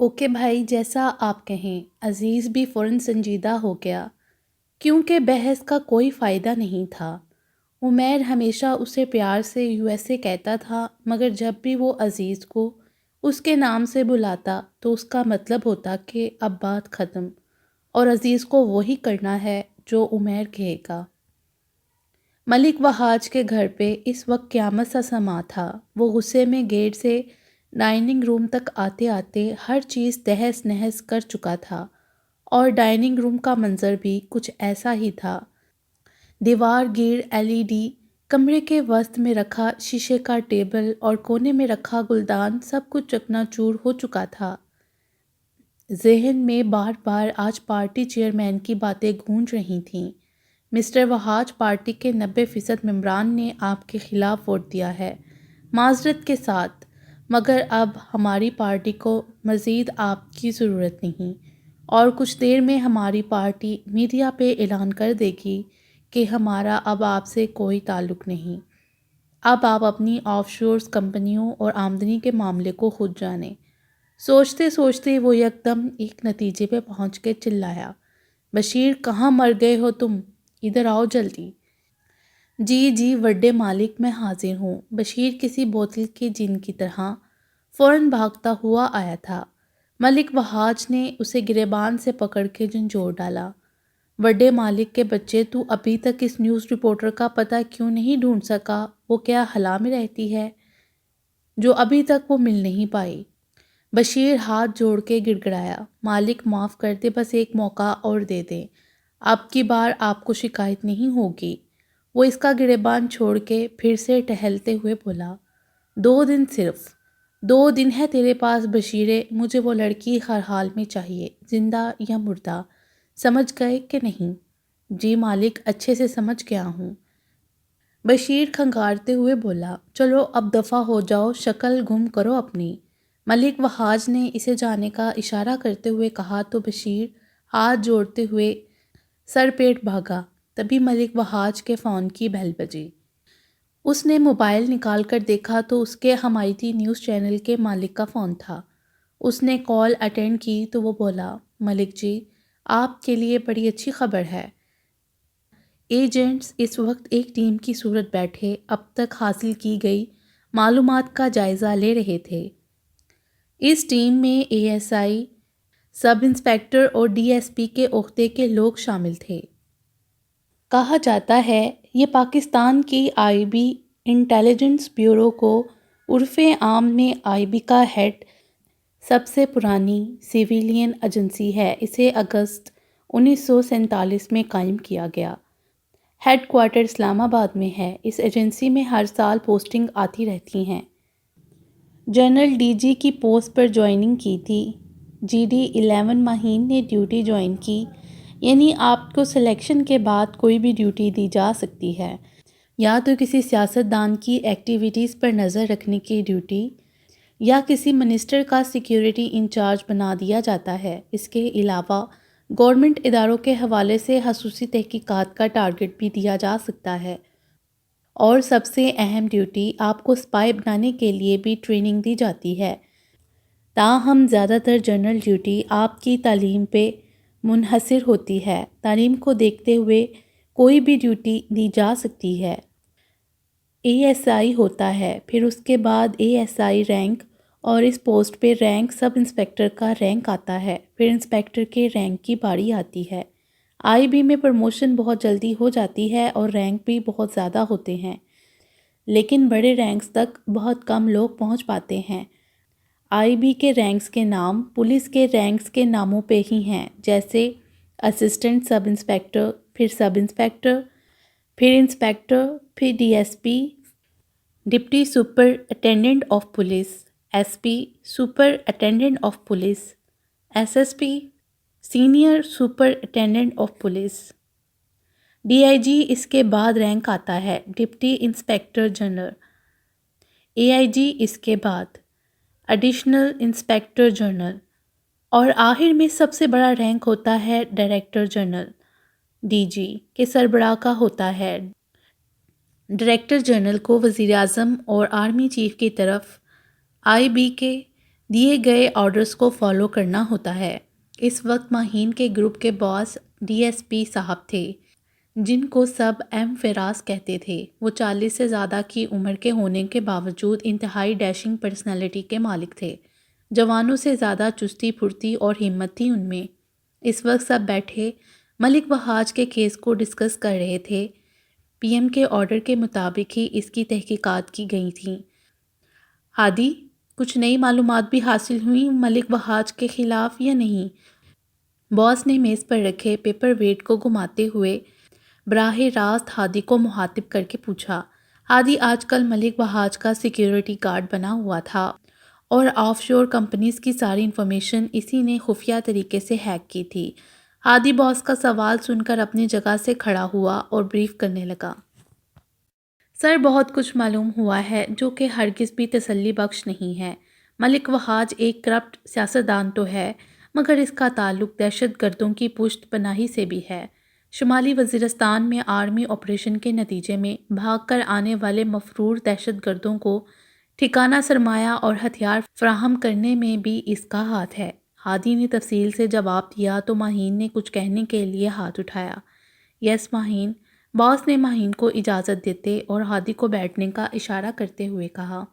Okay بھائی، جیسا آپ کہیں۔ عزیز بھی فوراً سنجیدہ ہو گیا کیونکہ بحث کا کوئی فائدہ نہیں تھا۔ عمیر ہمیشہ اسے پیار سے USA کہتا تھا، مگر جب بھی وہ عزیز کو اس کے نام سے بلاتا تو اس کا مطلب ہوتا کہ اب بات ختم اور عزیز کو وہی کرنا ہے جو عمیر کہے گا۔ ملک وحاج کے گھر پہ اس وقت قیامت سا سما تھا۔ وہ غصے میں گیٹ سے ڈائننگ روم تک آتے آتے ہر چیز تہس نہس کر چکا تھا، اور ڈائننگ روم کا منظر بھی کچھ ایسا ہی تھا۔ دیوار گیر LED، کمرے کے وسط میں رکھا شیشے کا ٹیبل اور کونے میں رکھا گلدان، سب کچھ چکنا چور ہو چکا تھا۔ ذہن میں بار بار آج پارٹی چیئرمین کی باتیں گونج رہی تھیں۔ مسٹر وحاج، پارٹی کے 90% ممبران نے آپ کے خلاف ووٹ دیا ہے، معذرت کے ساتھ، مگر اب ہماری پارٹی کو مزید آپ کی ضرورت نہیں، اور کچھ دیر میں ہماری پارٹی میڈیا پہ اعلان کر دے گی کہ ہمارا اب آپ سے کوئی تعلق نہیں۔ اب آپ اپنی آف شورز کمپنیوں اور آمدنی کے معاملے کو خود جانیں۔ سوچتے سوچتے وہ یکدم ایک نتیجے پہ پہنچ کے چلایا، بشیر، کہاں مر گئے ہو تم؟ ادھر آؤ جلدی۔ جی جی وڈے مالک، میں حاضر ہوں۔ بشیر کسی بوتل کے جن کی طرح فوراً بھاگتا ہوا آیا تھا۔ ملک وحاج نے اسے گریبان سے پکڑ کے جھنجھوڑ ڈالا۔ وڈے مالک کے بچے، تو ابھی تک اس نیوز رپورٹر کا پتہ کیوں نہیں ڈھونڈ سکا؟ وہ کیا خلا میں رہتی ہے جو ابھی تک وہ مل نہیں پائی؟ بشیر ہاتھ جوڑ کے گڑ گڑایا، مالک معاف کر دے، بس ایک موقع اور دے دیں، اب کی بار آپ کو شکایت نہیں ہوگی۔ وہ اس کا گریبان چھوڑ کے پھر سے ٹہلتے ہوئے بولا، 2 دن، صرف 2 دن ہے تیرے پاس بشیرے، مجھے وہ لڑکی ہر حال میں چاہیے، زندہ یا مردہ، سمجھ گئے کہ نہیں؟ جی مالک، اچھے سے سمجھ گیا ہوں۔ بشیر کھنگارتے ہوئے بولا، چلو اب دفع ہو جاؤ، شکل گم کرو اپنی۔ ملک وحاج نے اسے جانے کا اشارہ کرتے ہوئے کہا تو بشیر ہاتھ جوڑتے ہوئے سر پیٹ بھاگا۔ تبھی ملک وحاج کے فون کی بیل بجی۔ اس نے موبائل نکال کر دیکھا تو اس کے حمایتی نیوز چینل کے مالک کا فون تھا۔ اس نے کال اٹینڈ کی تو وہ بولا، ملک جی، آپ کے لیے بڑی اچھی خبر ہے۔ ایجنٹس اس وقت ایک ٹیم کی صورت بیٹھے اب تک حاصل کی گئی معلومات کا جائزہ لے رہے تھے۔ اس ٹیم میں ASI، سب انسپیکٹر اور DSP کے عہدے کے لوگ شامل تھے۔ کہا جاتا ہے یہ پاکستان کی IB انٹیلیجنس بیورو کو عرف عام میں IB کا ہیڈ سب سے پرانی سیویلین ایجنسی ہے۔ اسے اگست 1947 میں قائم کیا گیا۔ ہیڈ کوارٹر اسلام آباد میں ہے۔ اس ایجنسی میں ہر سال پوسٹنگ آتی رہتی ہیں۔ جنرل DG کی پوسٹ پر جوائننگ کی تھی۔ GD 11 ماہین نے ڈیوٹی جوائن کی، یعنی آپ کو سلیکشن کے بعد کوئی بھی ڈیوٹی دی جا سکتی ہے، یا تو کسی سیاستدان کی ایکٹیویٹیز پر نظر رکھنے کی ڈیوٹی، یا کسی منسٹر کا سیکیورٹی انچارج بنا دیا جاتا ہے۔ اس کے علاوہ گورنمنٹ اداروں کے حوالے سے خصوصی تحقیقات کا ٹارگٹ بھی دیا جا سکتا ہے، اور سب سے اہم ڈیوٹی، آپ کو اسپائی بنانے کے لیے بھی ٹریننگ دی جاتی ہے۔ تاہم زیادہ تر جنرل ڈیوٹی آپ کی تعلیم پہ منحصر ہوتی ہے۔ تعلیم کو دیکھتے ہوئے کوئی بھی ڈیوٹی دی جا سکتی ہے۔ ASI ہوتا ہے، پھر اس کے بعد ASI رینک، اور اس پوسٹ پہ رینک سب انسپیکٹر کا رینک آتا ہے، پھر انسپیکٹر کے رینک کی باری آتی ہے۔ IB میں پروموشن بہت جلدی ہو جاتی ہے اور رینک بھی بہت زیادہ ہوتے ہیں، لیکن بڑے رینکس تک بہت کم لوگ پہنچ پاتے ہیں۔ IB کے رینکس کے نام پولیس کے رینکس کے ناموں پہ ہی ہیں، جیسے اسسٹنٹ سب انسپیکٹر، پھر سب انسپیکٹر، پھر انسپیکٹر، پھر DSP، deputy superintendent of police, SP، superintendent of police, SSP، senior superintendent of police, DIG۔ اس کے بعد رینک آتا ہے ڈپٹی انسپیکٹر جنرل، AIG، اس کے بعد ایڈیشنل انسپیکٹر جنرل، اور آخر میں سب سے بڑا رینک ہوتا ہے ڈائریکٹر جنرل، DG کے سربراہ کا ہوتا ہے۔ ڈائریکٹر جنرل کو وزیر اعظم اور آرمی چیف کی طرف IB کے دیے گئے آرڈرز کو فالو کرنا ہوتا ہے۔ اس وقت ماہین کے گروپ کے باس ڈی ایس پی صاحب تھے، جن کو سب ایم فراز کہتے تھے۔ وہ 40 سے زیادہ کی عمر کے ہونے کے باوجود انتہائی ڈیشنگ پرسنالٹی کے مالک تھے۔ جوانوں سے زیادہ چستی پھرتی اور ہمت تھی ان میں۔ اس وقت سب بیٹھے ملک وحاج کے کیس کو ڈسکس کر رہے تھے۔ پی ایم کے آرڈر کے مطابق ہی اس کی تحقیقات کی گئی تھیں۔ ہادی، کچھ نئی معلومات بھی حاصل ہوئیں ملک وحاج کے خلاف یا نہیں؟ باس نے میز پر رکھے پیپر ویٹ کو گھماتے ہوئے براہ راست ہادی کو مخاطب کر کے پوچھا۔ ہادی آج کل ملک وحاج کا سیکیورٹی گارڈ بنا ہوا تھا اور آف شور کمپنیز کی ساری انفارمیشن اسی نے خفیہ طریقے سے ہیک کی تھی۔ ہادی باس کا سوال سن کر اپنی جگہ سے کھڑا ہوا اور بریف کرنے لگا۔ سر، بہت کچھ معلوم ہوا ہے جو کہ ہرگز بھی تسلی بخش نہیں ہے۔ ملک وحاج ایک کرپٹ سیاستدان تو ہے، مگر اس کا تعلق دہشت گردوں کی پشت پناہی سے بھی ہے۔ شمالی وزیرستان میں آرمی آپریشن کے نتیجے میں بھاگ کر آنے والے مفرور دہشت گردوں کو ٹھکانہ سرمایہ اور ہتھیار فراہم کرنے میں بھی اس کا ہاتھ ہے۔ ہادی نے تفصیل سے جواب دیا تو ماہین نے کچھ کہنے کے لیے ہاتھ اٹھایا۔ یس ماہین، باس نے ماہین کو اجازت دیتے اور ہادی کو بیٹھنے کا اشارہ کرتے ہوئے کہا۔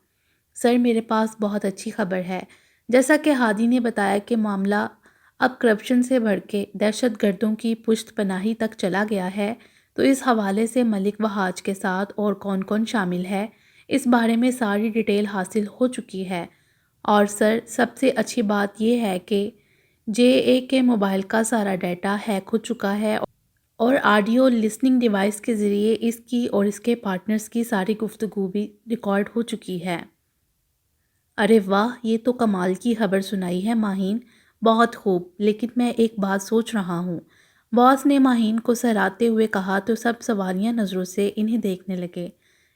سر، میرے پاس بہت اچھی خبر ہے۔ جیسا کہ ہادی نے بتایا کہ معاملہ اب کرپشن سے بڑھ کے دہشت گردوں کی پشت پناہی تک چلا گیا ہے، تو اس حوالے سے ملک وحاج کے ساتھ اور کون کون شامل ہے، اس بارے میں ساری ڈیٹیل حاصل ہو چکی ہے۔ اور سر، سب سے اچھی بات یہ ہے کہ جے اے کے موبائل کا سارا ڈیٹا ہیک ہو چکا ہے اور آڈیو لسننگ ڈیوائس کے ذریعے اس کی اور اس کے پارٹنرز کی ساری گفتگو بھی ریکارڈ ہو چکی ہے۔ ارے واہ، یہ تو کمال کی خبر سنائی ہے ماہین، بہت خوب، لیکن میں ایک بات سوچ رہا ہوں۔ باس نے ماہین کو سراہتے ہوئے کہا تو سب سوالیہ نظروں سے انہیں دیکھنے لگے۔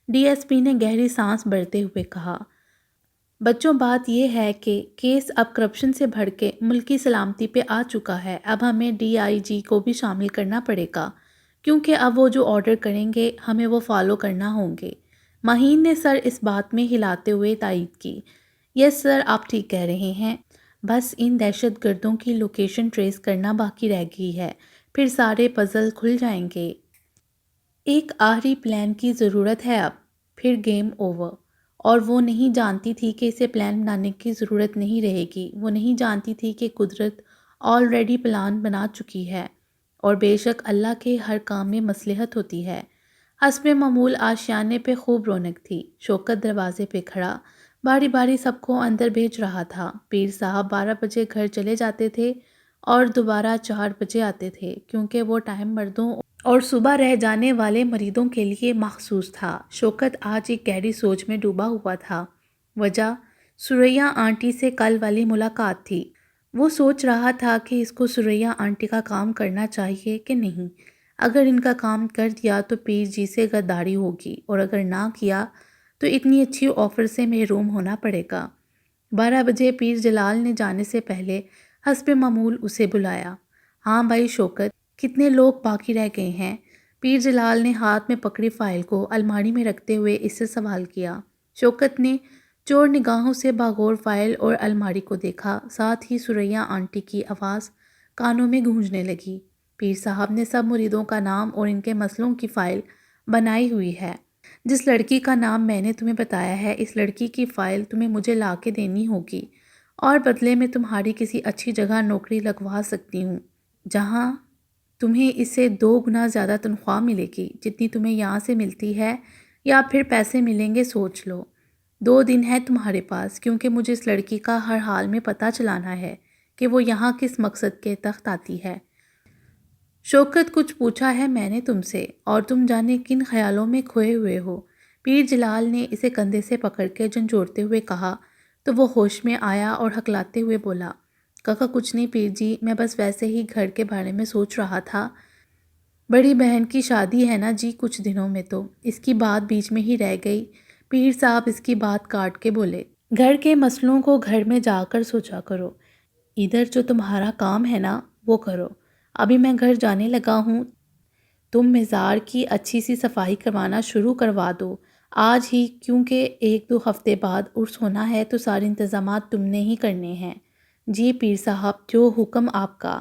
ڈی ایس پی نے گہری سانس بھرتے ہوئے کہا، بچوں، بات یہ ہے کہ کیس اب کرپشن سے بڑھ کے ملکی سلامتی پہ آ چکا ہے۔ اب ہمیں ڈی آئی جی کو بھی شامل کرنا پڑے گا، کیونکہ اب وہ جو آرڈر کریں گے ہمیں وہ فالو کرنا ہوں گے۔ ماہین نے سر اس بات میں ہلاتے ہوئے تائید کی۔ یس سر، آپ ٹھیک کہہ رہے ہیں، بس ان دہشت گردوں کی لوکیشن ٹریس کرنا باقی رہ گئی ہے، پھر سارے پزل کھل جائیں گے۔ ایک آخری پلان کی ضرورت ہے اب، پھر گیم اوور۔ اور وہ نہیں جانتی تھی کہ اسے پلان بنانے کی ضرورت نہیں رہے گی۔ وہ نہیں جانتی تھی کہ قدرت آلریڈی پلان بنا چکی ہے، اور بے شک اللہ کے ہر کام میں مصلحت ہوتی ہے۔ حسب معمول آشیانے پہ خوب رونق تھی۔ شوکت دروازے پہ کھڑا باری باری سب کو اندر بھیج رہا تھا۔ پیر صاحب 12 بجے گھر چلے جاتے تھے اور دوبارہ 4 بجے آتے تھے، کیونکہ وہ ٹائم مردوں اور صبح رہ جانے والے مریدوں کے لیے مخصوص تھا۔ شوکت آج ایک گہری سوچ میں ڈوبا ہوا تھا۔ وجہ سریا آنٹی سے کل والی ملاقات تھی۔ وہ سوچ رہا تھا کہ اس کو سریا آنٹی کا کام کرنا چاہیے کہ نہیں۔ اگر ان کا کام کر دیا تو پیر جی سے غداری ہوگی، اور اگر نہ کیا تو اتنی اچھی آفر سے محروم ہونا پڑے گا۔ 12 بجے پیر جلال نے جانے سے پہلے حسب معمول اسے بلایا۔ ہاں بھائی شوکت، کتنے لوگ باقی رہ گئے ہیں؟ پیر جلال نے ہاتھ میں پکڑی فائل کو الماری میں رکھتے ہوئے اس سے سوال کیا۔ شوکت نے چور نگاہوں سے باغور فائل اور الماری کو دیکھا، ساتھ ہی سریا آنٹی کی آواز کانوں میں گونجنے لگی۔ پیر صاحب نے سب مریدوں کا نام اور ان کے مسئلوں کی فائل بنائی ہوئی ہے۔ جس لڑکی کا نام میں نے تمہیں بتایا ہے، اس لڑکی کی فائل تمہیں مجھے لا کے دینی ہوگی، اور بدلے میں تمہاری کسی اچھی جگہ نوکری لگوا سکتی ہوں، جہاں تمہیں اس سے 2 گنا زیادہ تنخواہ ملے گی جتنی تمہیں یہاں سے ملتی ہے، یا پھر پیسے ملیں گے، سوچ لو۔ 2 دن ہے تمہارے پاس، کیونکہ مجھے اس لڑکی کا ہر حال میں پتہ چلانا ہے کہ وہ یہاں کس مقصد کے تحت آتی ہے۔ شوکت، کچھ پوچھا ہے میں نے تم سے، اور تم جانے کن خیالوں میں کھوئے ہوئے ہو؟ پیر جلال نے اسے کندھے سے پکڑ کے جھنجھوڑتے ہوئے کہا تو وہ ہوش میں آیا اور ہکلاتے ہوئے بولا، کاکا کچھ نہیں پیر جی، میں بس ویسے ہی گھر کے بارے میں سوچ رہا تھا۔ بڑی بہن کی شادی ہے نا جی کچھ دنوں میں، تو اس کی بات بیچ میں ہی رہ گئی۔ پیر صاحب اس کی بات کاٹ کے بولے، گھر کے مسئلوں کو گھر میں جا کر سوچا کرو، ادھر جو تمہارا کام ہے نا وہ کرو۔ ابھی میں گھر جانے لگا ہوں، تم مزار کی اچھی سی صفائی کروانا شروع کروا دو، آج ہی، کیونکہ 1-2 ہفتے بعد عرس ہونا ہے تو سارے انتظامات تم نے ہی کرنے ہیں۔ جی پیر صاحب، جو حکم آپ کا۔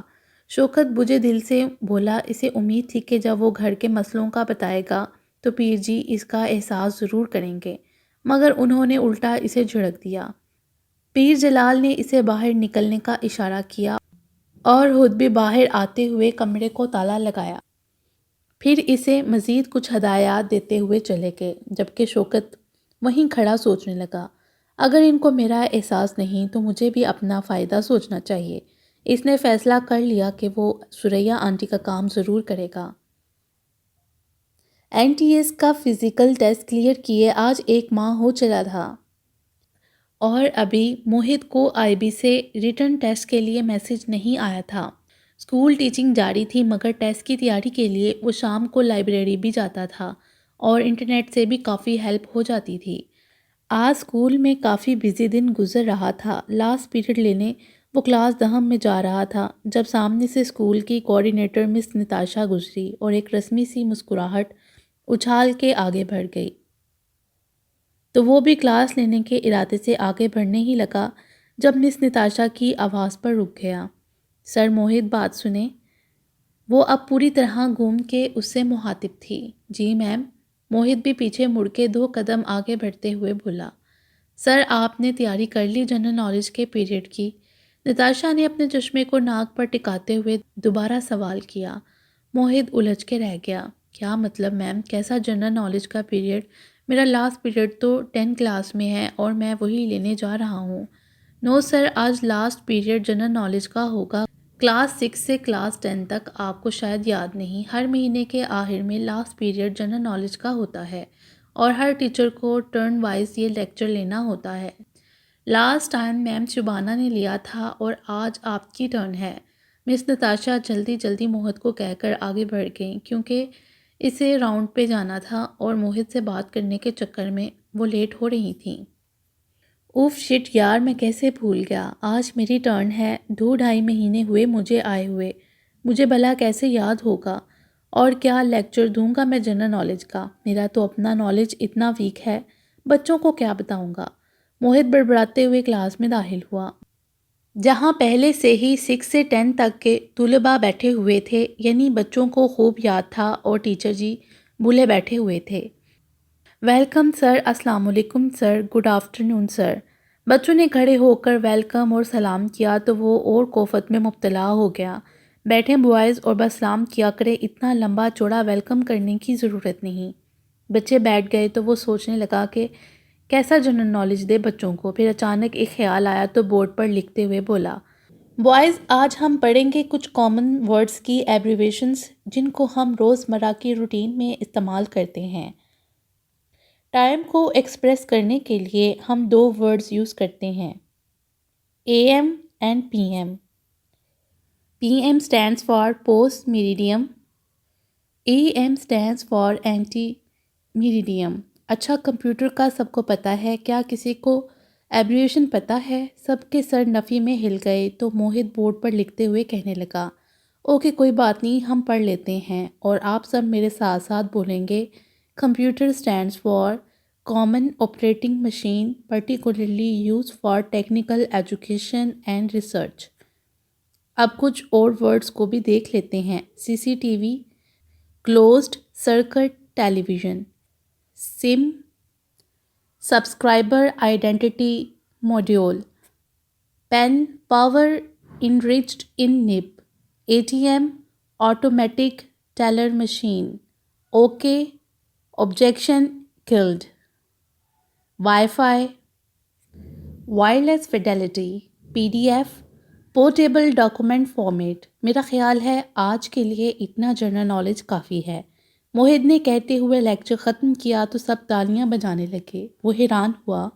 شوکت بجھے دل سے بولا۔ اسے امید تھی کہ جب وہ گھر کے مسئلوں کا بتائے گا تو پیر جی اس کا احساس ضرور کریں گے، مگر انہوں نے الٹا اسے جھڑک دیا۔ پیر جلال نے اسے باہر نکلنے کا اشارہ کیا اور خود بھی باہر آتے ہوئے کمرے کو تالا لگایا۔ پھر اسے مزید کچھ ہدایات دیتے ہوئے چلے گئے، جبکہ شوکت وہیں کھڑا سوچنے لگا، اگر ان کو میرا احساس نہیں تو مجھے بھی اپنا فائدہ سوچنا چاہیے۔ اس نے فیصلہ کر لیا کہ وہ سریا آنٹی کا کام ضرور کرے گا۔ NTS کا فزیکل ٹیسٹ کلیئر کیے آج 1 ماہ ہو چلا تھا، اور ابھی موہت کو IB سے ریٹن ٹیسٹ کے لیے میسج نہیں آیا تھا۔ اسکول ٹیچنگ جاری تھی، مگر ٹیسٹ کی تیاری کے لیے وہ شام کو لائبریری بھی جاتا تھا اور انٹرنیٹ سے بھی کافی ہیلپ ہو جاتی تھی۔ آج اسکول میں کافی بزی دن گزر رہا تھا۔ لاسٹ پیریڈ لینے وہ کلاس دہم میں جا رہا تھا جب سامنے سے اسکول کی کوآرڈینیٹر مس نتاشا گزری اور ایک رسمی سی مسکراہٹ اچھال کے آگے بڑھ گئی، تو وہ بھی کلاس لینے کے ارادے سے آگے بڑھنے ہی لگا جب مس نتاشا کی آواز پر رک گیا۔ سر موہت، بات سنیں۔ وہ اب پوری طرح گم کے اس سے مخاطب تھی۔ جی میم۔ موہت بھی پیچھے مڑ کے 2 قدم آگے بڑھتے ہوئے بولا۔ سر، آپ نے تیاری کر لی جنرل نالج کے پیریڈ کی؟ نتاشا نے اپنے چشمے کو ناک پر ٹکاتے ہوئے دوبارہ سوال کیا۔ موہت الجھ کے رہ گیا۔ کیا مطلب میم؟ کیسا جنرل نالج کا پیریڈ؟ میرا لاسٹ پیریڈ تو 10 کلاس میں ہے اور میں وہی لینے جا رہا ہوں۔ نو سر، آج لاسٹ پیریڈ جنرل نالج کا ہوگا۔ کلاس 6 سے کلاس 10 تک آپ کو شاید یاد نہیں، ہر مہینے کے آخر میں لاسٹ پیریڈ جنرل نالج کا ہوتا ہے اور ہر ٹیچر کو ٹرن وائز یہ لیکچر لینا ہوتا ہے۔ لاسٹ ٹائم میم شبانہ نے لیا تھا اور آج آپ کی ٹرن ہے۔ مس نتاشا جلدی جلدی موہت کو کہہ کر آگے بڑھ گئیں، کیونکہ اسے راؤنڈ پہ جانا تھا اور موہت سے بات کرنے کے چکر میں وہ لیٹ ہو رہی تھیں۔ اوف شٹ یار، میں کیسے بھول گیا، آج میری ٹرن ہے۔ 2-2.5 مہینے ہوئے مجھے آئے ہوئے، مجھے بھلا کیسے یاد ہوگا؟ اور کیا لیکچر دوں گا میں جنرل نالج کا؟ میرا تو اپنا نالج اتنا ویک ہے، بچوں کو کیا بتاؤں گا؟ موہت بڑبڑاتے ہوئے کلاس میں داخل ہوا، جہاں پہلے سے ہی 6 سے 10 تک کے طلباء بیٹھے ہوئے تھے، یعنی بچوں کو خوب یاد تھا اور ٹیچر جی بھولے بیٹھے ہوئے تھے۔ ویلکم سر، السلام علیکم سر، گڈ آفٹرنون سر۔ بچوں نے کھڑے ہو کر ویلکم اور سلام کیا تو وہ اور کوفت میں مبتلا ہو گیا۔ بیٹھیں بوائز اور بس سلام کیا کرے، اتنا لمبا چوڑا ویلکم کرنے کی ضرورت نہیں۔ بچے بیٹھ گئے تو وہ سوچنے لگا کہ کیسا جنرل نالج دے بچوں کو۔ پھر اچانک ایک خیال آیا تو بورڈ پر لکھتے ہوئے بولا، بوائز، آج ہم پڑھیں گے کچھ کامن ورڈز کی ایبریویشنز جن کو ہم روزمرہ کی روٹین میں استعمال کرتے ہیں۔ ٹائم کو ایکسپریس کرنے کے لیے ہم 2 ورڈز یوز کرتے ہیں، AM and PM۔ PM stands for post meridiem، AM stands for anti meridiem۔ اچھا، کمپیوٹر کا سب کو پتہ ہے، کیا کسی کو ایبریویشن پتہ ہے؟ سب کے سر نفی میں ہل گئے تو موہت بورڈ پر لکھتے ہوئے کہنے لگا، اوکے کوئی بات نہیں، ہم پڑھ لیتے ہیں اور آپ سب میرے ساتھ ساتھ بولیں گے۔ Computer stands for Common Operating Machine, particularly used for technical education and research۔ اب کچھ اور ورڈز کو بھی دیکھ لیتے ہیں۔ CCTV، Closed Circuit Television، SIM، Subscriber Identity Module، Pen Power Enriched in nib، ATM Automatic Teller Machine، OK Objection Killed، Wi-Fi Wireless Fidelity، PDF Portable Document Format۔ میرا خیال ہے آج کے لیے اتنا جنرل نالج کافی ہے، موہت نے کہتے ہوئے لیکچر ختم کیا تو سب تالیاں بجانے لگے۔ وہ حیران ہوا،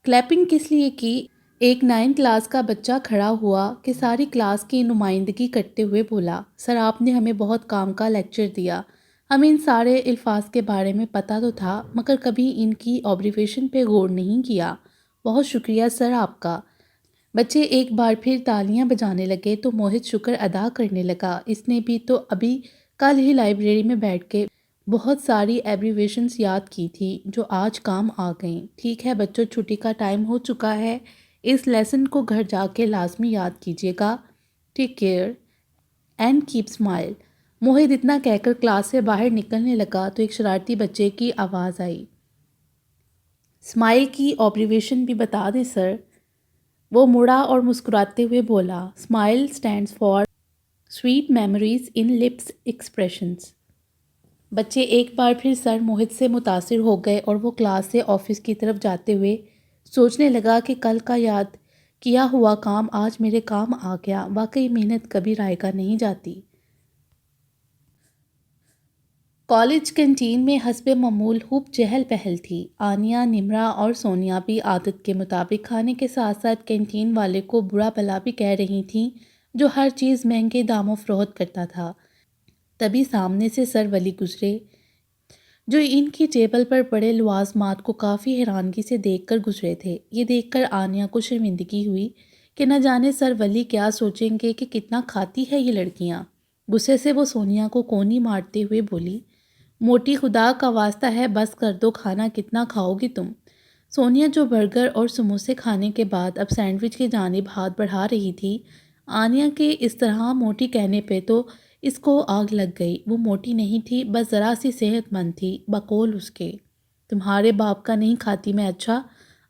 کلیپنگ کس لیے کی؟ ایک 9 کلاس کا بچہ کھڑا ہوا کہ ساری کلاس کی نمائندگی کرتے ہوئے بولا، سر آپ نے ہمیں بہت کام کا لیکچر دیا، ہمیں ان سارے الفاظ کے بارے میں پتہ تو تھا مگر کبھی ان کی ایبریویشن پہ غور نہیں کیا، بہت شکریہ سر آپ کا۔ بچے ایک بار پھر تالیاں بجانے لگے تو موہت شکر ادا کرنے لگا، اس نے بھی تو ابھی کل ہی لائبریری میں بیٹھ کے بہت ساری ایبریویشنز یاد کی تھی جو آج کام آ گئیں۔ ٹھیک ہے بچوں، چھٹی کا ٹائم ہو چکا ہے، اس لیسن کو گھر جا کے لازمی یاد کیجیے گا۔ Take care and keep smile. Mohit اتنا کہہ کر کلاس سے باہر نکلنے لگا تو ایک شرارتی بچے کی آواز آئی، اسمائل کی آبریویشن بھی بتا دیں سر۔ وہ مڑا اور مسکراتے ہوئے بولا، smile stands for sweet memories in lips expressions. بچے ایک بار پھر سر موہت سے متاثر ہو گئے اور وہ کلاس سے آفس کی طرف جاتے ہوئے سوچنے لگا کہ کل کا یاد کیا ہوا کام آج میرے کام آ گیا۔ واقعی محنت کبھی رائگاں نہیں جاتی۔ کالج کینٹین میں حسب معمول خوب چہل پہل تھی۔ آنیا، نمرا اور سونیا بھی عادت کے مطابق کھانے کے ساتھ ساتھ کینٹین والے کو برا بھلا بھی کہہ رہی تھیں جو ہر چیز مہنگے داموں فروخت کرتا تھا۔ تبھی سامنے سے سر ولی گزرے جو ان کی ٹیبل پر پڑے لوازمات کو کافی حیرانگی سے دیکھ کر گزرے تھے۔ یہ دیکھ کر آنیا کو شرمندگی ہوئی کہ نہ جانے سر ولی کیا سوچیں گے کہ کتنا کھاتی ہے یہ لڑکیاں۔ غصے سے وہ سونیا کو کونی مارتے ہوئے بولی، موٹی خدا کا واسطہ ہے بس کر دو، کھانا کتنا کھاؤ گی تم؟ سونیا جو برگر اور سموسے کھانے کے بعد اب سینڈوچ کی جانب ہاتھ بڑھا رہی تھی، آنیا کے اس طرح موٹی کہنے پہ تو اس کو آگ لگ گئی۔ وہ موٹی نہیں تھی، بس ذرا سی صحت مند تھی۔ بقول اس کے، تمہارے باپ کا نہیں کھاتی میں، اچھا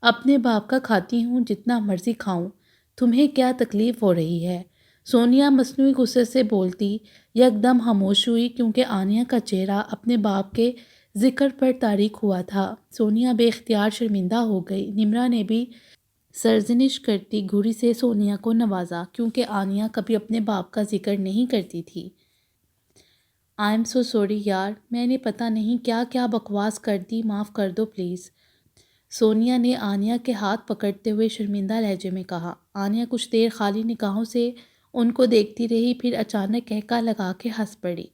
اپنے باپ کا کھاتی ہوں، جتنا مرضی کھاؤں، تمہیں کیا تکلیف ہو رہی ہے؟ سونیا مصنوعی غصے سے بولتی یکدم خاموش ہوئی کیونکہ آنیا کا چہرہ اپنے باپ کے ذکر پر تاریک ہوا تھا۔ سونیا بے اختیار شرمندہ ہو گئی۔ نمرا نے بھی سرزنش کرتی گھوری سے سونیا کو نوازا کیونکہ آنیا کبھی اپنے باپ کا ذکر نہیں کرتی تھی۔ آئی ایم سو سوری یار، میں نے پتہ نہیں کیا کیا بکواس کر دی، معاف کر دو پلیز۔ سونیا نے آنیا کے ہاتھ پکڑتے ہوئے شرمندہ لہجے میں کہا۔ آنیا کچھ دیر خالی نگاہوں سے ان کو دیکھتی رہی، پھر اچانک قہقہ لگا کے ہنس پڑی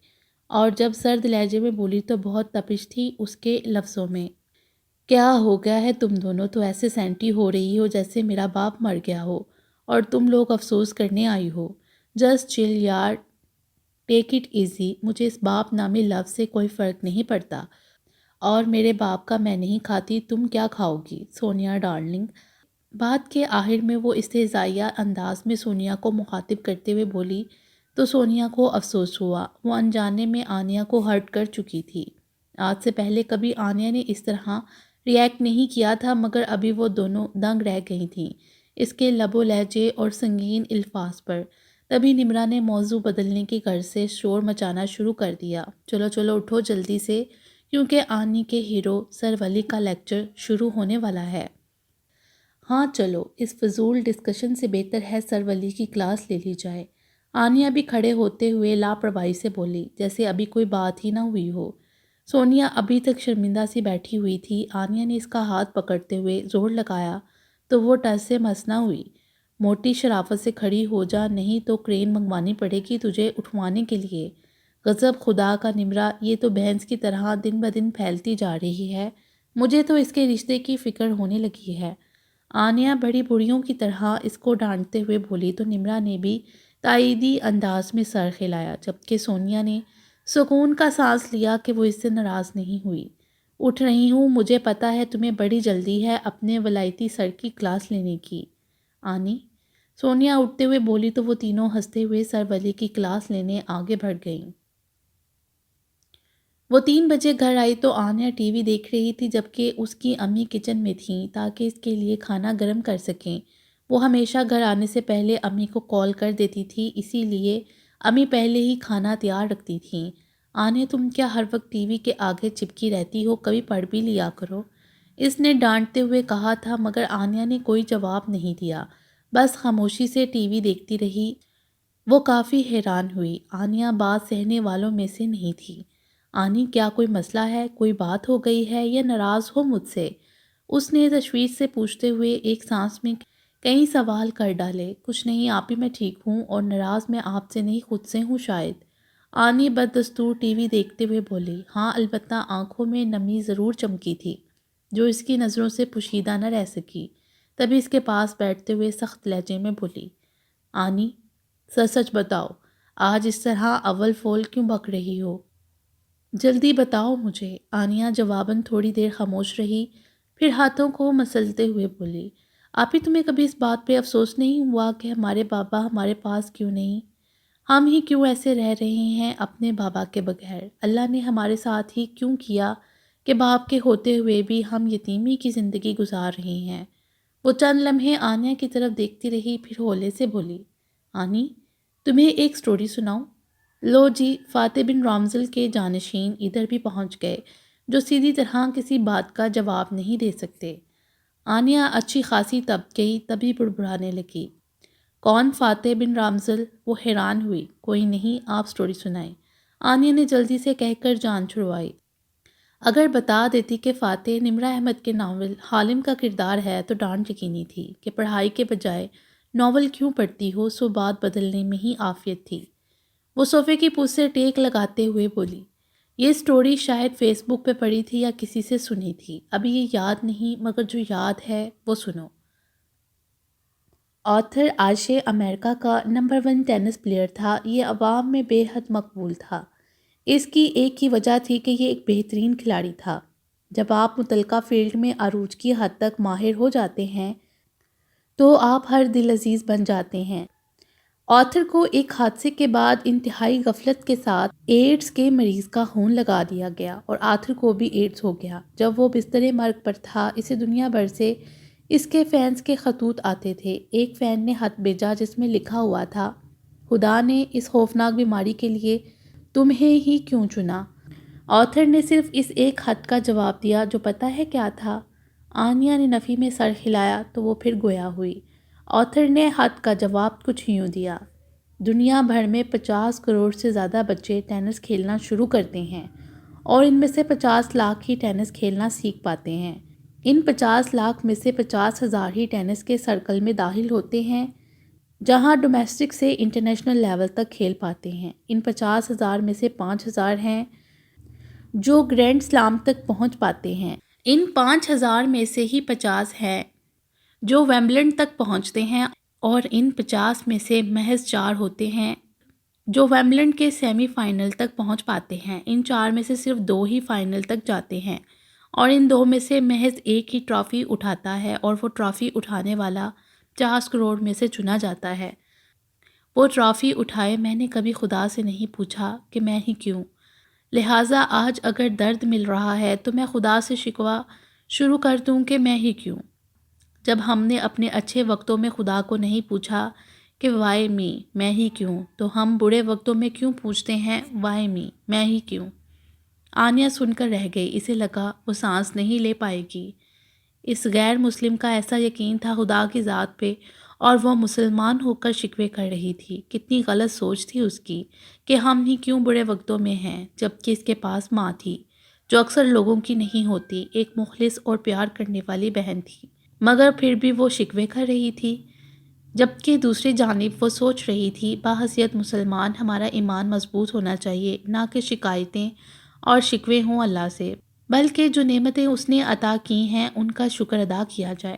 اور جب سرد لہجے میں بولی تو بہت تپش تھی اس کے لفظوں میں۔ کیا ہو گیا ہے تم دونوں؟ تو ایسے سینٹی ہو رہی ہو جیسے میرا باپ مر گیا ہو اور تم لوگ افسوس کرنے آئی ہو۔ جسٹ چل یار، ٹیک اٹ ایزی، مجھے اس باپ نامی لفظ سے کوئی فرق نہیں پڑتا اور میرے باپ کا میں نہیں کھاتی، تم کیا کھاؤ گی سونیا ڈارلنگ؟ بات کے آخر میں وہ استہزائیہ انداز میں سونیا کو مخاطب کرتے ہوئے بولی تو سونیا کو افسوس ہوا، وہ انجانے میں آنیا کو ہرٹ کر چکی تھی۔ آج سے پہلے کبھی آنیا نے اس طرح ریئیکٹ نہیں کیا تھا مگر ابھی وہ دونوں دنگ رہ گئی تھیں اس کے لب و لہجے اور سنگین الفاظ پر۔ تبھی نمرا نے موضوع بدلنے کی غرض سے شور مچانا شروع کر دیا، چلو چلو اٹھو جلدی سے کیونکہ آنی کے ہیرو سر ولی کا لیکچر شروع ہونے والا ہے۔ ہاں چلو، اس فضول ڈسکشن سے بہتر ہے سر ولی کی کلاس لے لی جائے۔ آنیا بھی کھڑے ہوتے ہوئے لاپرواہی سے بولی جیسے ابھی کوئی بات ہی نہ ہوئی ہو۔ سونیا ابھی تک شرمندہ سی بیٹھی ہوئی تھی۔ آنیا نے اس کا ہاتھ پکڑتے ہوئے زور لگایا تو وہ ٹس سے مس نہ ہوئی۔ موٹی شرافت سے کھڑی ہو جا، نہیں تو کرین منگوانی پڑے گی تجھے اٹھوانے کے لیے۔ غضب خدا کا نمرا، یہ تو بھینس کی طرح دن بدن پھیلتی جا رہی ہے، مجھے تو اس کے رشتے کی فکر ہونے لگی ہے۔ آنیا بڑی بڑیوں کی طرح اس کو ڈانٹتے ہوئے بولی تو نمرا نے بھی تائیدی انداز میں سر ہلایا جبکہ سونیا نے سکون کا سانس لیا کہ وہ اس سے ناراض نہیں ہوئی۔ اٹھ رہی ہوں، مجھے پتہ ہے تمہیں بڑی جلدی ہے اپنے ولایتی سر کی کلاس لینے کی۔ آنی، سونیا اٹھتے ہوئے بولی تو وہ تینوں ہنستے ہوئے سر ولی کی کلاس لینے آگے بڑھ گئیں۔ وہ 3 بجے گھر آئی تو آنیا ٹی وی دیکھ رہی تھی جبکہ اس کی امی کچن میں تھیں تاکہ اس کے لیے کھانا گرم کر سکیں۔ وہ ہمیشہ گھر آنے سے پہلے امی کو کال کر دیتی تھی، اسی لیے امی پہلے ہی کھانا تیار رکھتی تھیں۔ آنیا، تم کیا ہر وقت ٹی وی کے آگے چپکی رہتی ہو؟ کبھی پڑھ بھی لیا کرو، اس نے ڈانٹتے ہوئے کہا تھا مگر آنیا نے کوئی جواب نہیں دیا، بس خاموشی سے ٹی وی دیکھتی رہی۔ وہ کافی حیران ہوئی، آنیا بات سہنے والوں میں سے نہیں تھی۔ آنی، کیا کوئی مسئلہ ہے؟ کوئی بات ہو گئی ہے یا ناراض ہو مجھ سے؟ اس نے تشویش سے پوچھتے ہوئے ایک سانس میں کئی سوال کر ڈالے۔ کچھ نہیں آپی، میں ٹھیک ہوں اور ناراض میں آپ سے نہیں خود سے ہوں شاید۔ آنی بددستور ٹی وی دیکھتے ہوئے بولی، ہاں البتہ آنکھوں میں نمی ضرور چمکی تھی جو اس کی نظروں سے پوشیدہ نہ رہ سکی۔ تبھی اس کے پاس بیٹھتے ہوئے سخت لہجے میں بولی، آنی سچ سچ بتاؤ، آج اس طرح اول فول کیوں بک رہی ہو؟ جلدی بتاؤ مجھے، آنیا جواباً تھوڑی دیر خاموش رہی، پھر ہاتھوں کو مسلتے ہوئے بولی، آپی تمہیں کبھی اس بات پہ افسوس نہیں ہوا کہ ہمارے بابا ہمارے پاس کیوں نہیں؟ ہم ہی کیوں ایسے رہ رہے ہیں اپنے بابا کے بغیر؟ اللہ نے ہمارے ساتھ ہی کیوں کیا کہ باپ کے ہوتے ہوئے بھی ہم یتیمی کی زندگی گزار رہے ہیں؟ وہ چند لمحے آنیا کی طرف دیکھتی رہی، پھر ہولے سے بولی، آنی تمہیں ایک سٹوری سناؤں؟ لو جی، فاتح بن رامزل کے جانشین ادھر بھی پہنچ گئے، جو سیدھی طرح کسی بات کا جواب نہیں دے سکتے۔ آنیا اچھی خاصی تب گئی، تبھی بڑبڑانے لگی، کون فاتح بن رامزل؟ وہ حیران ہوئی، کوئی نہیں، آپ سٹوری سنائیں۔ آنیا نے جلدی سے کہہ کر جان چھڑوائی، اگر بتا دیتی کہ فاتح نمرہ احمد کے ناول حالم کا کردار ہے تو ڈانٹ یقینی تھی کہ پڑھائی کے بجائے ناول کیوں پڑھتی ہو، سو بات بدلنے میں ہی عافیت تھی۔ وہ صوفے کی پوچھ سے ٹیک لگاتے ہوئے بولی، یہ سٹوری شاید فیس بک پہ پڑھی تھی یا کسی سے سنی تھی، ابھی یہ یاد نہیں، مگر جو یاد ہے وہ سنو۔ آتھر عاشے امریکہ کا نمبر 1 ٹینس پلیئر تھا۔ یہ عوام میں بے حد مقبول تھا۔ اس کی ایک ہی وجہ تھی کہ یہ ایک بہترین کھلاڑی تھا۔ جب آپ متعلقہ فیلڈ میں عروج کی حد تک ماہر ہو جاتے ہیں تو آپ ہر دل عزیز بن جاتے ہیں۔ آتھر کو ایک حادثے کے بعد انتہائی غفلت کے ساتھ ایڈز کے مریض کا خون لگا دیا گیا اور آتھر کو بھی ایڈز ہو گیا۔ جب وہ بستر مرگ پر تھا، اسے دنیا بھر سے اس کے فینس کے خطوط آتے تھے۔ ایک فین نے خط بھیجا جس میں لکھا ہوا تھا، خدا نے اس خوفناک بیماری کے لیے تمہیں ہی کیوں چنا؟ آتھر نے صرف اس ایک خط کا جواب دیا، جو پتہ ہے کیا تھا؟ آنیا نے نفی میں سر ہلایا تو وہ پھر گویا ہوئی۔ آتھر نے خط کا جواب کچھ یوں دیا، دنیا بھر میں 50 کروڑ سے زیادہ بچے ٹینس کھیلنا شروع کرتے ہیں اور ان میں سے 50 لاکھ ہی ٹینس کھیلنا سیکھ پاتے ہیں۔ ان 50 لاکھ میں سے 50,000 ہی ٹینس کے سرکل میں داخل ہوتے ہیں، جہاں ڈومیسٹک سے انٹرنیشنل لیول تک کھیل پاتے ہیں۔ ان 50,000 میں سے 5,000 ہیں جو گرینڈ سلام تک پہنچ پاتے ہیں۔ ان 5,000 میں سے ہی 50 ہیں جو ویمبلڈن تک پہنچتے ہیں، اور ان 50 میں سے محض 4 ہوتے ہیں جو ویمبلڈن کے سیمی فائنل تک پہنچ پاتے ہیں۔ ان 4 میں سے صرف 2 ہی فائنل تک جاتے ہیں، اور ان 2 میں سے محض ایک ہی ٹرافی اٹھاتا ہے، اور وہ ٹرافی اٹھانے والا 50 کروڑ میں سے چنا جاتا ہے۔ وہ ٹرافی اٹھائے۔ میں نے کبھی خدا سے نہیں پوچھا کہ میں ہی کیوں، لہٰذا آج اگر درد مل رہا ہے تو میں خدا سے شکوہ شروع کر دوں کہ میں ہی کیوں۔ جب ہم نے اپنے اچھے وقتوں میں خدا کو نہیں پوچھا کہ وائی می، میں ہی کیوں، تو ہم برے وقتوں میں کیوں پوچھتے ہیں وائی می، میں ہی کیوں؟ آنیا سن کر رہ گئی، اسے لگا وہ سانس نہیں لے پائے گی۔ اس غیر مسلم کا ایسا یقین تھا خدا کی ذات پہ، اور وہ مسلمان ہو کر شکوے کر رہی تھی۔ کتنی غلط سوچ تھی اس کی کہ ہم ہی کیوں برے وقتوں میں ہیں، جبکہ اس کے پاس ماں تھی جو اکثر لوگوں کی نہیں ہوتی، ایک مخلص اور پیار کرنے والی بہن تھی، مگر پھر بھی وہ شکوے کر رہی تھی۔ جبکہ دوسری جانب وہ سوچ رہی تھی، باحیثیت مسلمان ہمارا ایمان مضبوط ہونا چاہیے، نہ کہ شکایتیں اور شکوے ہوں اللہ سے، بلکہ جو نعمتیں اس نے عطا کی ہیں ان کا شکر ادا کیا جائے۔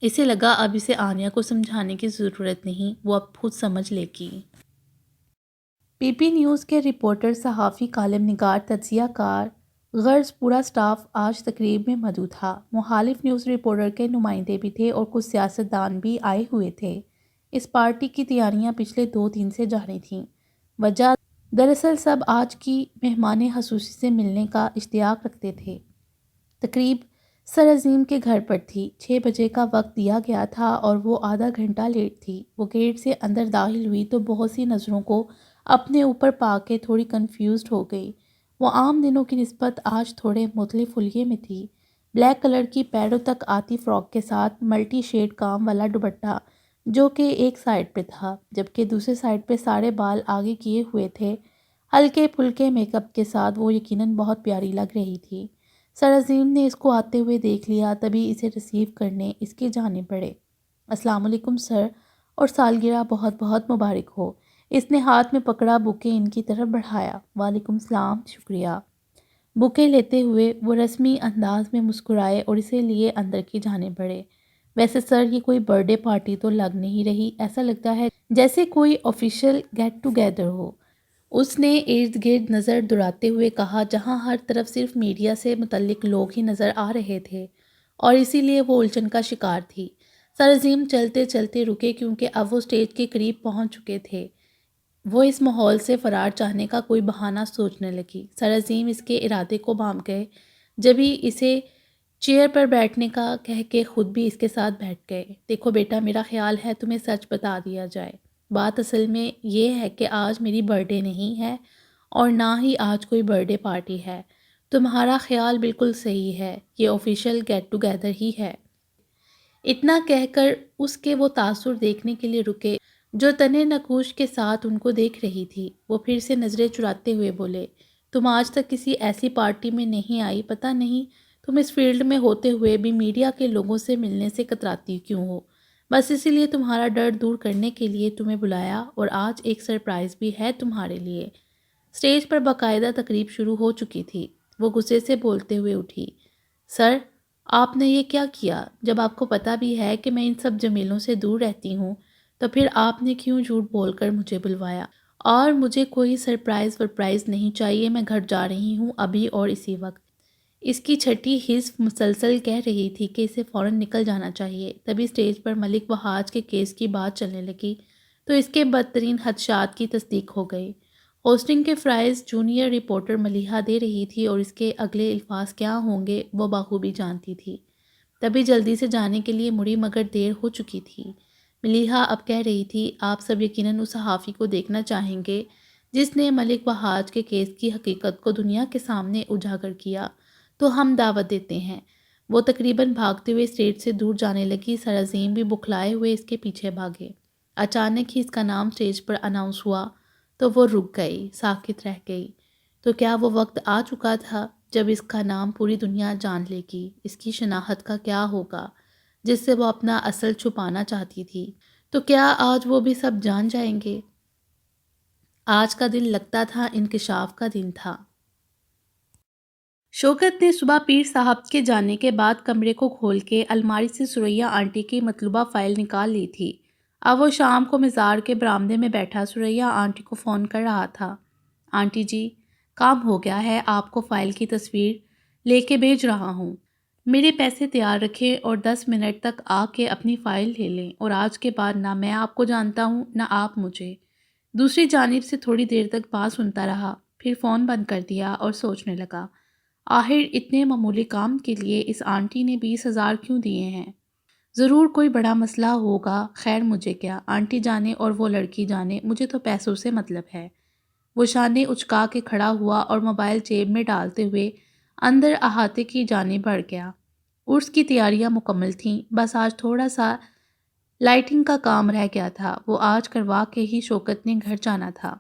اسے لگا اب اسے آنیا کو سمجھانے کی ضرورت نہیں، وہ اب خود سمجھ لے گی۔ پی پی نیوز کے رپورٹر، صحافی، کالم نگار، تجزیہ کار، غرض پورا سٹاف آج تقریب میں موجود تھا۔ مخالف نیوز رپورٹر کے نمائندے بھی تھے اور کچھ سیاستدان بھی آئے ہوئے تھے۔ اس پارٹی کی تیاریاں پچھلے 2 دن سے جاری تھیں۔ وجہ دراصل سب آج کی مہمان خصوصی سے ملنے کا اشتیاق رکھتے تھے۔ تقریب سر عظیم کے گھر پر تھی۔ 6 بجے کا وقت دیا گیا تھا اور وہ آدھا گھنٹہ لیٹ تھی۔ وہ گیٹ سے اندر داخل ہوئی تو بہت سی نظروں کو اپنے اوپر پا کے تھوڑی کنفیوزڈ ہو گئی۔ وہ عام دنوں کی نسبت آج تھوڑے مختلف حلیے میں تھی۔ بلیک کلر کی پیروں تک آتی فراک کے ساتھ ملٹی شیڈ کام والا دوپٹہ جو کہ ایک سائڈ پہ تھا، جبکہ دوسرے سائڈ پہ سارے بال آگے کیے ہوئے تھے۔ ہلکے پھلکے میک اپ کے ساتھ وہ یقیناً بہت پیاری لگ رہی تھی۔ سر عظیم نے اس کو آتے ہوئے دیکھ لیا، تبھی اسے ریسیو کرنے اس کی جانب بڑھے۔ السلام علیکم سر، اور سالگرہ بہت بہت مبارک ہو۔ اس نے ہاتھ میں پکڑا بوکے ان کی طرف بڑھایا۔ وعلیکم السلام، شکریہ۔ بوکے لیتے ہوئے وہ رسمی انداز میں مسکرائے اور اسے لیے اندر کی جانب بڑھے۔ ویسے سر، یہ کوئی برتھ ڈے پارٹی تو لگ نہیں رہی، ایسا لگتا ہے جیسے کوئی آفیشیل گیٹ ٹوگیدر ہو۔ اس نے ارد گرد نظر دوڑاتے ہوئے کہا، جہاں ہر طرف صرف میڈیا سے متعلق لوگ ہی نظر آ رہے تھے اور اسی لیے وہ الجھن کا شکار تھی۔ سر عظیم چلتے چلتے رکے کیونکہ اب وہ اسٹیج کے قریب پہنچ چکے تھے۔ وہ اس ماحول سے فرار چاہنے کا کوئی بہانہ سوچنے لگی۔ سر عظیم اس کے ارادے کو بھانپ گئے، جبھی اسے چیئر پر بیٹھنے کا کہہ کے خود بھی اس کے ساتھ بیٹھ گئے۔ دیکھو بیٹا، میرا خیال ہے تمہیں سچ بتا دیا جائے۔ بات اصل میں یہ ہے کہ آج میری برتھ ڈے نہیں ہے اور نہ ہی آج کوئی برتھ ڈے پارٹی ہے۔ تمہارا خیال بالکل صحیح ہے، یہ آفیشیل گیٹ ٹوگیدر ہی ہے۔ اتنا کہہ کر اس کے وہ تاثر دیکھنے کے لیے رکے جو تنے نقوش کے ساتھ ان کو دیکھ رہی تھی۔ وہ پھر سے نظریں چراتے ہوئے بولے، تم آج تک کسی ایسی پارٹی میں نہیں آئی، پتہ نہیں تم اس فیلڈ میں ہوتے ہوئے بھی میڈیا کے لوگوں سے ملنے سے کتراتی کیوں ہو؟ بس اسی لیے تمہارا ڈر دور کرنے کے لیے تمہیں بلایا، اور آج ایک سرپرائز بھی ہے تمہارے لیے۔ اسٹیج پر باقاعدہ تقریب شروع ہو چکی تھی۔ وہ غصے سے بولتے ہوئے اٹھی، سر آپ نے یہ کیا کیا؟ جب آپ کو پتہ بھی ہے کہ میں ان سب جمیلوں سے دور رہتی ہوں تو پھر آپ نے کیوں جھوٹ بول کر مجھے بلوایا؟ اور مجھے کوئی سرپرائز ورپرائز نہیں چاہیے، میں گھر جا رہی ہوں ابھی اور اسی وقت۔ اس کی چھٹی حص مسلسل کہہ رہی تھی کہ اسے فوراً نکل جانا چاہیے۔ تبھی اسٹیج پر ملک وہاج کے کیس کی بات چلنے لگی تو اس کے بدترین خدشات کی تصدیق ہو گئی۔ ہوسٹنگ کے فرائض جونیئر رپورٹر ملیحہ دے رہی تھی اور اس کے اگلے الفاظ کیا ہوں گے وہ بخوبی جانتی تھی۔ تبھی جلدی سے جانے کے لیے مڑی مگر دیر ہو چکی تھی۔ ملیحہ اب کہہ رہی تھی، آپ سب یقیناً اس صحافی کو دیکھنا چاہیں گے جس نے ملک وہاج کے کیس کی حقیقت کو دنیا کے سامنے اجاگر کیا، تو ہم دعوت دیتے ہیں۔ وہ تقریباً بھاگتے ہوئے اسٹیج سے دور جانے لگی۔ سر عظیم بھی بکھلائے ہوئے اس کے پیچھے بھاگے۔ اچانک ہی اس کا نام اسٹیج پر اناؤنس ہوا تو وہ رک گئی، ساکت رہ گئی۔ تو کیا وہ وقت آ چکا تھا جب اس کا نام پوری دنیا جان لے گی؟ اس کی شناخت کا کیا ہوگا جس سے وہ اپنا اصل چھپانا چاہتی تھی؟ تو کیا آج وہ بھی سب جان جائیں گے؟ آج کا دن لگتا تھا انکشاف کا دن تھا۔ شوکت نے صبح پیر صاحب کے جانے کے بعد کمرے کو کھول کے الماری سے ثریا آنٹی کی مطلوبہ فائل نکال لی تھی۔ اب وہ شام کو مزار کے برآمدے میں بیٹھا ثریا آنٹی کو فون کر رہا تھا۔ آنٹی جی، کام ہو گیا ہے، آپ کو فائل کی تصویر لے کے بھیج رہا ہوں۔ میرے پیسے تیار رکھیں اور 10 منٹ تک آ کے اپنی فائل لے لیں، اور آج کے بعد نہ میں آپ کو جانتا ہوں نہ آپ مجھے۔ دوسری جانب سے تھوڑی دیر تک بات سنتا رہا، پھر فون بند کر دیا اور سوچنے لگا، آخر اتنے معمولی کام کے لیے اس آنٹی نے 20,000 کیوں دیے ہیں؟ ضرور کوئی بڑا مسئلہ ہوگا۔ خیر مجھے کیا، آنٹی جانے اور وہ لڑکی جانے، مجھے تو پیسوں سے مطلب ہے۔ وہ شانے اچکا کے کھڑا ہوا اور موبائل جیب میں ڈالتے ہوئے اندر احاطے کی جانب بڑھ گیا۔ عرس کی تیاریاں مکمل تھیں، بس آج تھوڑا سا لائٹنگ کا کام رہ گیا تھا، وہ آج کروا کے ہی شوکت نے گھر جانا تھا۔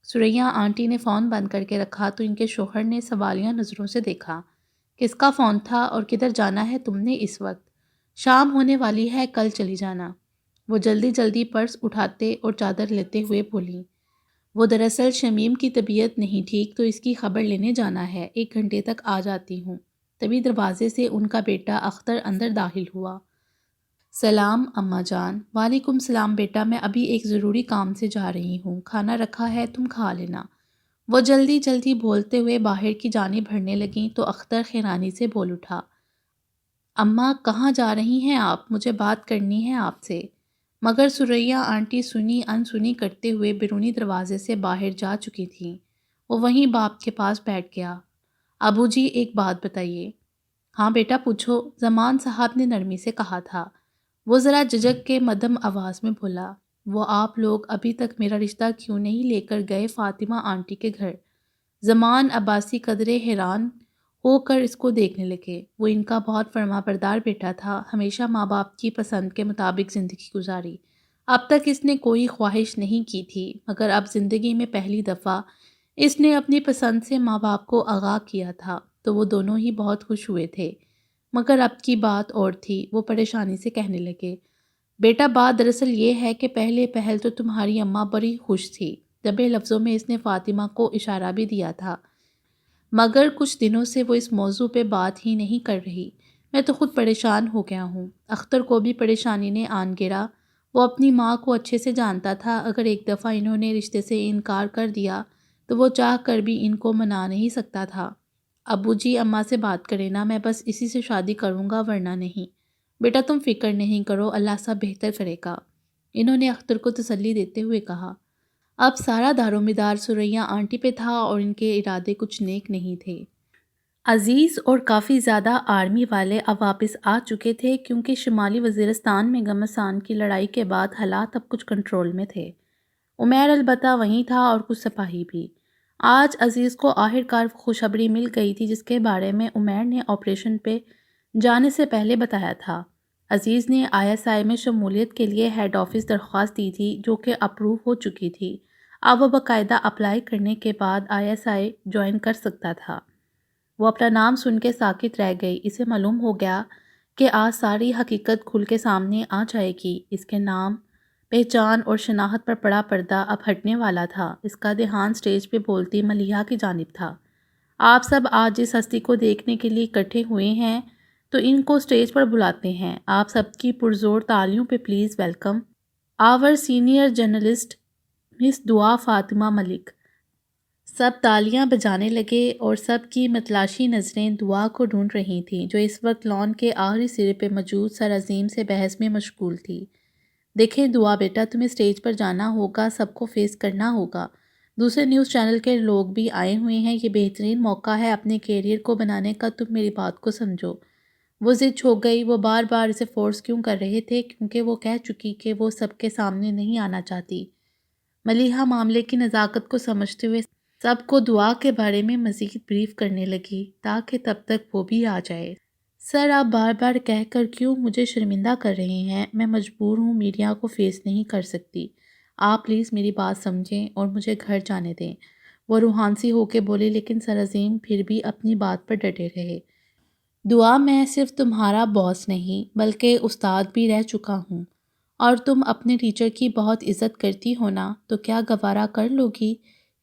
ثریا آنٹی نے فون بند کر کے رکھا تو ان کے شوہر نے سوالیہ نظروں سے دیکھا، کس کا فون تھا اور کدھر جانا ہے تم نے اس وقت؟ شام ہونے والی ہے، کل چلی جانا۔ وہ جلدی جلدی پرس اٹھاتے اور چادر لیتے ہوئے بولیں، وہ دراصل شمیم کی طبیعت نہیں ٹھیک تو اس کی خبر لینے جانا ہے، 1 گھنٹے تک آ جاتی ہوں۔ تبھی دروازے سے ان کا بیٹا اختر اندر داخل ہوا۔ سلام اماں جان۔ وعلیکم السلام بیٹا، میں ابھی ایک ضروری کام سے جا رہی ہوں، کھانا رکھا ہے تم کھا لینا۔ وہ جلدی جلدی بولتے ہوئے باہر کی جانب بڑھنے لگیں تو اختر خیرانی سے بول اٹھا، اماں کہاں جا رہی ہیں آپ؟ مجھے بات کرنی ہے آپ سے۔ مگر ثریا آنٹی سنی انسنی کرتے ہوئے بیرونی دروازے سے باہر جا چکی تھیں۔ وہ وہیں باپ کے پاس بیٹھ گیا۔ ابو جی ایک بات بتائیے۔ ہاں بیٹا پوچھو، زمان صاحب نے نرمی سے کہا تھا۔ وہ ذرا جھجک کے مدھم آواز میں بولا، وہ آپ لوگ ابھی تک میرا رشتہ کیوں نہیں لے کر گئے فاطمہ آنٹی کے گھر؟ زمان عباسی قدرے حیران ہو کر اس کو دیکھنے لگے۔ وہ ان کا بہت فرما بردار بیٹا تھا، ہمیشہ ماں باپ کی پسند کے مطابق زندگی گزاری۔ اب تک اس نے کوئی خواہش نہیں کی تھی، مگر اب زندگی میں پہلی دفعہ اس نے اپنی پسند سے ماں باپ کو آگاہ کیا تھا تو وہ دونوں ہی بہت خوش ہوئے تھے۔ مگر اب کی بات اور تھی۔ وہ پریشانی سے کہنے لگے، بیٹا بات دراصل یہ ہے کہ پہلے پہل تو تمہاری اماں بڑی خوش تھی، دبے لفظوں میں اس نے فاطمہ کو اشارہ بھی دیا تھا، مگر کچھ دنوں سے وہ اس موضوع پہ بات ہی نہیں کر رہی۔ میں تو خود پریشان ہو گیا ہوں۔ اختر کو بھی پریشانی نے آن گرا۔ وہ اپنی ماں کو اچھے سے جانتا تھا، اگر ایک دفعہ انہوں نے رشتے سے انکار کر دیا تو وہ چاہ کر بھی ان کو منا نہیں سکتا تھا۔ ابو جی اماں سے بات کریں نا، میں بس اسی سے شادی کروں گا ورنہ نہیں۔ بیٹا تم فکر نہیں کرو، اللہ سب بہتر کرے گا، انہوں نے اختر کو تسلی دیتے ہوئے کہا۔ اب سارا دار و مدار ثریا آنٹی پہ تھا اور ان کے ارادے کچھ نیک نہیں تھے۔ عزیز اور کافی زیادہ آرمی والے اب واپس آ چکے تھے کیونکہ شمالی وزیرستان میں گھمسان کی لڑائی کے بعد حالات اب کچھ کنٹرول میں تھے۔ عمیر البتہ وہیں تھا اور کچھ سپاہی بھی۔ آج عزیز کو آخرکار خوشخبری مل گئی تھی جس کے بارے میں عمیر نے آپریشن پہ جانے سے پہلے بتایا تھا۔ عزیز نے ISI میں شمولیت کے لیے ہیڈ آفس درخواست دی تھی جو کہ اپروو ہو چکی تھی۔ اب وہ باقاعدہ اپلائی کرنے کے بعد ISI جوائن کر سکتا تھا۔ وہ اپنا نام سن کے ساکت رہ گئی۔ اسے معلوم ہو گیا کہ آج ساری حقیقت کھل کے سامنے آ جائے گی۔ اس کے نام، پہچان اور شناخت پر پڑا پردہ اب ہٹنے والا تھا۔ اس کا دھیان سٹیج پہ بولتی ملیحہ کی جانب تھا۔ آپ سب آج اس ہستی کو دیکھنے کے لیے اکٹھے ہوئے ہیں تو ان کو سٹیج پر بلاتے ہیں۔ آپ سب کی پرزور تالیوں پہ please welcome our senior journalist miss Dua Fatima ملک۔ سب تالیاں بجانے لگے اور سب کی متلاشی نظریں دعا کو ڈھونڈ رہی تھیں جو اس وقت لان کے آخری سرے پہ موجود سر عظیم سے بحث میں مشغول تھی۔ دیکھیں دعا بیٹا، تمہیں سٹیج پر جانا ہوگا، سب کو فیس کرنا ہوگا۔ دوسرے نیوز چینل کے لوگ بھی آئے ہوئے ہیں، یہ بہترین موقع ہے اپنے کیریئر کو بنانے کا، تم میری بات کو سمجھو۔ وہ ضد ہو گئی۔ وہ بار بار اسے فورس کیوں کر رہے تھے؟ کیونکہ وہ کہہ چکی کہ وہ سب کے سامنے نہیں آنا چاہتی۔ ملیحہ معاملے کی نزاکت کو سمجھتے ہوئے سب کو دعا کے بارے میں مزید بریف کرنے لگی تاکہ تب تک وہ بھی آ جائے۔ سر آپ بار بار کہہ کر کیوں مجھے شرمندہ کر رہے ہیں؟ میں مجبور ہوں، میڈیا کو فیس نہیں کر سکتی۔ آپ پلیز میری بات سمجھیں اور مجھے گھر جانے دیں، وہ روحان سی ہو کے بولی، لیکن سر عظیم پھر بھی اپنی بات پر ڈٹے رہے۔ دعا میں صرف تمہارا باس نہیں بلکہ استاد بھی رہ چکا ہوں، اور تم اپنے ٹیچر کی بہت عزت کرتی ہو نا، تو کیا گوارا کر لو گی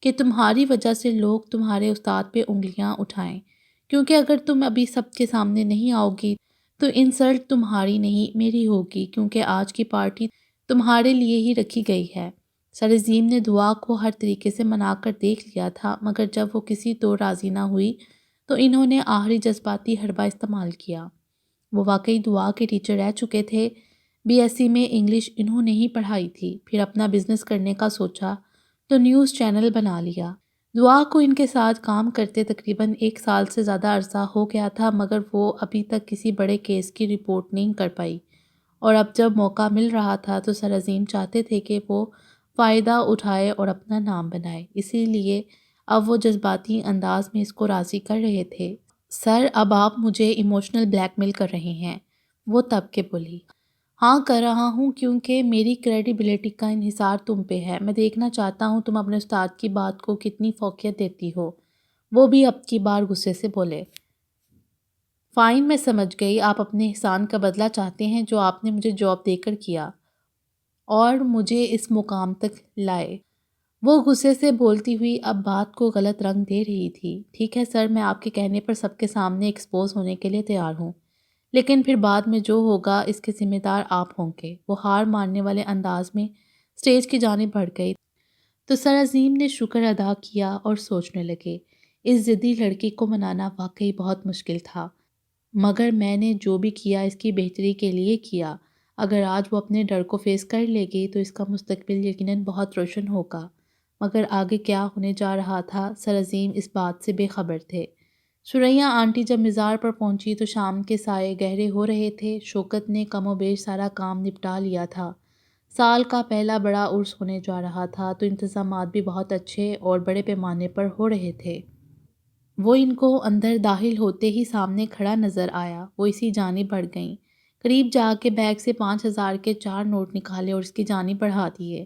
کہ تمہاری وجہ سے لوگ تمہارے استاد پہ انگلیاں اٹھائیں؟ کیونکہ اگر تم ابھی سب کے سامنے نہیں آؤ گی تو انسلٹ تمہاری نہیں میری ہوگی، کیونکہ آج کی پارٹی تمہارے لیے ہی رکھی گئی ہے۔ سر عظیم نے دعا کو ہر طریقے سے منا کر دیکھ لیا تھا، مگر جب وہ کسی طور راضی نہ ہوئی تو انہوں نے آخری جذباتی حربہ استعمال کیا۔ وہ واقعی دعا کے ٹیچر رہ چکے تھے۔ BSc میں انگلش انہوں نے ہی پڑھائی تھی، پھر اپنا بزنس کرنے کا سوچا تو نیوز چینل بنا لیا۔ دعا کو ان کے ساتھ کام کرتے تقریباً 1 سال سے زیادہ عرصہ ہو گیا تھا، مگر وہ ابھی تک کسی بڑے کیس کی رپورٹ نہیں کر پائی، اور اب جب موقع مل رہا تھا تو سر عظیم چاہتے تھے کہ وہ فائدہ اٹھائے اور اپنا نام بنائے، اسی لیے اب وہ جذباتی انداز میں اس کو راضی کر رہے تھے۔ سر اب آپ مجھے ایموشنل بلیک میل کر رہے ہیں، وہ تب کے بولی۔ ہاں کر رہا ہوں، کیونکہ میری کریڈیبلٹی کا انحصار تم پہ ہے۔ میں دیکھنا چاہتا ہوں تم اپنے استاد کی بات کو کتنی فوقیت دیتی ہو۔ وہ بھی اب کی بار غصے سے بولے۔ فائن، میں سمجھ گئی، آپ اپنے احسان کا بدلہ چاہتے ہیں جو آپ نے مجھے جاب دے کر کیا اور مجھے اس مقام تک لائے۔ وہ غصے سے بولتی ہوئی اب بات کو غلط رنگ دے رہی تھی۔ ٹھیک ہے سر، میں آپ کے کہنے پر سب کے سامنے ایکسپوز ہونے کے لیے تیار ہوں، لیکن پھر بعد میں جو ہوگا اس کے ذمہ دار آپ ہوں گے۔ وہ ہار ماننے والے انداز میں سٹیج کی جانب بڑھ گئی تو سر عظیم نے شکر ادا کیا اور سوچنے لگے، اس ضدی لڑکی کو منانا واقعی بہت مشکل تھا، مگر میں نے جو بھی کیا اس کی بہتری کے لیے کیا۔ اگر آج وہ اپنے ڈر کو فیس کر لے گی تو اس کا مستقبل یقیناً بہت روشن ہوگا، مگر آگے کیا ہونے جا رہا تھا سر عظیم اس بات سے بے خبر تھے۔ ثریا آنٹی جب مزار پر پہنچی تو شام کے سائے گہرے ہو رہے تھے۔ شوکت نے کم و بیش سارا کام نپٹا لیا تھا۔ سال کا پہلا بڑا عرس ہونے جا رہا تھا تو انتظامات بھی بہت اچھے اور بڑے پیمانے پر ہو رہے تھے۔ وہ ان کو اندر داخل ہوتے ہی سامنے کھڑا نظر آیا۔ وہ اسی جانب بڑھ گئیں، قریب جا کے بیگ سے 5000 کے 4 نوٹ نکالے اور اس کی جانب بڑھا دیے۔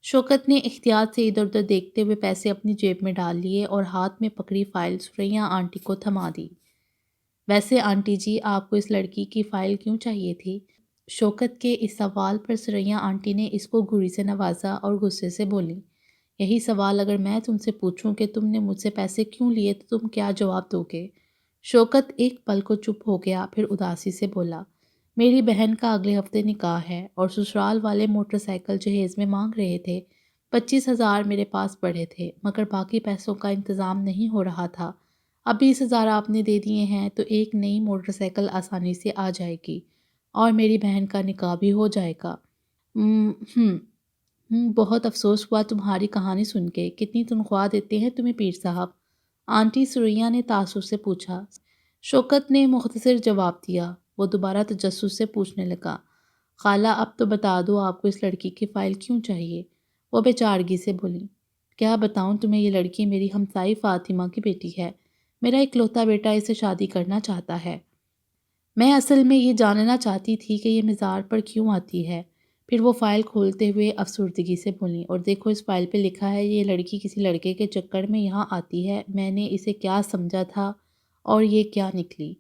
شوکت نے احتیاط سے ادھر ادھر دیکھتے ہوئے پیسے اپنی جیب میں ڈال لیے اور ہاتھ میں پکڑی فائل ثریا آنٹی کو تھما دی۔ ویسے آنٹی جی، آپ کو اس لڑکی کی فائل کیوں چاہیے تھی؟ شوکت کے اس سوال پر ثریا آنٹی نے اس کو گھوری سے نوازا اور غصے سے بولی، یہی سوال اگر میں تم سے پوچھوں کہ تم نے مجھ سے پیسے کیوں لیے تو تم کیا جواب دو گے؟ شوکت ایک پل کو چپ ہو گیا، پھر اداسی سے بولا، میری بہن کا اگلے ہفتے نکاح ہے اور سسرال والے موٹر سائیکل جہیز میں مانگ رہے تھے، 25,000 میرے پاس پڑے تھے مگر باقی پیسوں کا انتظام نہیں ہو رہا تھا۔ اب 20,000 آپ نے دے دیے ہیں تو ایک نئی موٹر سائیکل آسانی سے آ جائے گی اور میری بہن کا نکاح بھی ہو جائے گا۔ بہت افسوس ہوا تمہاری کہانی سن کے۔ کتنی تنخواہ دیتے ہیں تمہیں پیر صاحب؟ آنٹی سریا نے تاثر سے پوچھا۔ شوکت نے مختصر جواب دیا۔ وہ دوبارہ تجسس سے پوچھنے لگا، خالہ اب تو بتا دو آپ کو اس لڑکی کی فائل کیوں چاہیے؟ وہ بے چارگی سے بولی، کیا بتاؤں تمہیں، یہ لڑکی میری ہمسائی فاطمہ کی بیٹی ہے۔ میرا اکلوتا بیٹا اسے شادی کرنا چاہتا ہے۔ میں اصل میں یہ جاننا چاہتی تھی کہ یہ مزار پر کیوں آتی ہے۔ پھر وہ فائل کھولتے ہوئے افسردگی سے بولیں، اور دیکھو اس فائل پہ لکھا ہے یہ لڑکی کسی لڑکے کے چکر میں یہاں آتی ہے۔ میں نے اسے کیا سمجھا تھا اور یہ کیا نکلی۔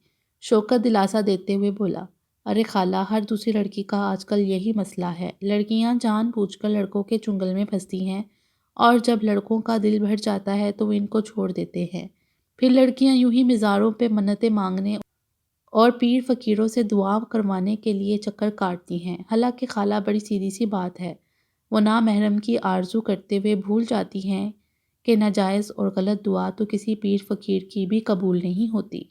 شوکت دلاسا دیتے ہوئے بولا، ارے خالہ، ہر دوسری لڑکی کا آج کل یہی مسئلہ ہے۔ لڑکیاں جان بوجھ کر لڑکوں کے چنگل میں پھنستی ہیں اور جب لڑکوں کا دل بھر جاتا ہے تو وہ ان کو چھوڑ دیتے ہیں۔ پھر لڑکیاں یوں ہی مزاروں پہ منتیں مانگنے اور پیر فقیروں سے دعا کروانے کے لیے چکر کاٹتی ہیں۔ حالانکہ خالہ بڑی سیدھی سی بات ہے، وہ نامحرم کی آرزو کرتے ہوئے بھول جاتی ہیں کہ ناجائز اور غلط دعا تو کسی پیر فقیر کی بھی قبول نہیں ہوتی۔